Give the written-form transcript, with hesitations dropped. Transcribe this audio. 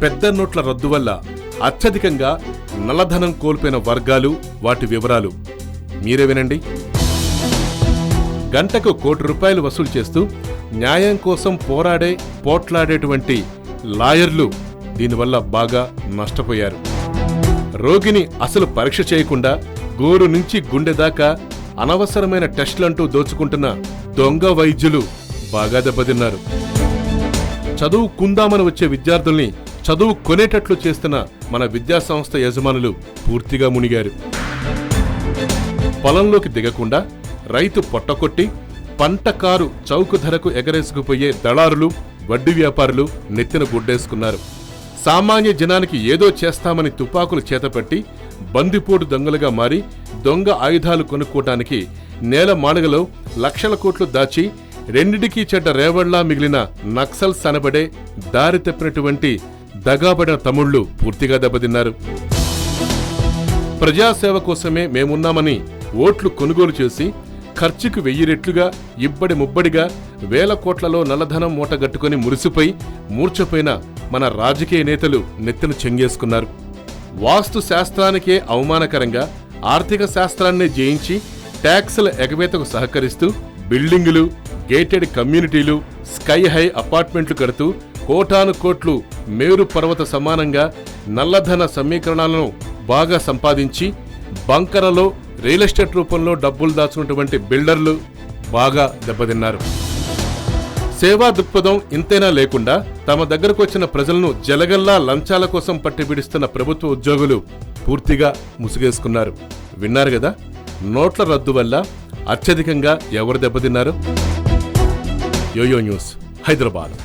పెద్ద నోట్ల రద్దు వల్ల అత్యధికంగా నల్లధనం కోల్పోయిన వర్గాలు, వాటి వివరాలు మీరే వినండి. గంటకు ₹1,00,00,000 వసూలు చేస్తూ న్యాయం కోసం పోట్లాడేటువంటి లాయర్లు దీనివల్ల బాగా నష్టపోయారు. రోగిని అసలు పరీక్ష చేయకుండా గోరు నుంచి గుండె దాకా అనవసరమైన టెస్టులంటూ దోచుకుంటున్న దొంగ వైద్యులు బాగా దెబ్బతిన్నారు. చదువుకుందామని వచ్చే విద్యార్థుల్ని చదువు కొనేటట్లు చేస్తున్న మన విద్యాసంస్థ యజమానులు పూర్తిగా మునిగారు. పొలంలోకి దిగకుండా రైతు పొట్టకొట్టి పంట కారు చౌక ధరకు ఎగరేసుకుపోయే దళారులు, వడ్డీ వ్యాపారులు నెత్తిన గుడ్డేసుకున్నారు. సామాన్య జనానికి ఏదో చేస్తామని తుపాకులు చేతపట్టి బందిపోటు దొంగలుగా మారి దొంగ ఆయుధాలు కొనుక్కోటానికి నేల మాడగలో లక్షల కోట్లు దాచి రెండిటికీ చెడ్డ రేవళ్లా మిగిలిన నక్సల్స్ అనబడే దారి తప్పినటువంటి దగాబడిన తమ్ముళ్లు పూర్తిగా దెబ్బతిన్నారు. ప్రజాసేవ కోసమే మేమున్నామని ఓట్లు కొనుగోలు చేసి ఖర్చుకు 1000 రెట్లుగా ఇబ్బడి ముబ్బడిగా వేల కోట్లలో నల్లధనం మూటగట్టుకుని మురిసిపోయి మూర్చపోయిన మన రాజకీయ నేతలు నెత్తిన చెంగేసుకున్నారు. వాస్తు శాస్త్రానికే అవమానకరంగా ఆర్థిక శాస్త్రాన్నే జయించి ట్యాక్సుల ఎగవేతకు సహకరిస్తూ బిల్డింగులు, గేటెడ్ కమ్యూనిటీలు, స్కై హై అపార్ట్మెంట్లు కడుతూ కోటాను కోట్లు మేరు పర్వత సమానంగా నల్లధన సమీకరణాలను బాగా సంపాదించి బంకరలో రియల్ ఎస్టేట్ రూపంలో డబ్బులు దాచుకున్నటువంటి బిల్డర్లు బాగా దెబ్బతిన్నారు. సేవా దృక్పథం ఇంతైనా లేకుండా తమ దగ్గరకు వచ్చిన ప్రజలను జలగల్లా లంచాల కోసం పట్టిబిడిస్తున్న ప్రభుత్వ ఉద్యోగులు పూర్తిగా ముసుగేసుకున్నారు. విన్నారు కదా, నోట్ల రద్దు వల్ల అత్యధికంగా ఎవరు దెబ్బతిన్నారు? Yo-yo news, Hyderabad.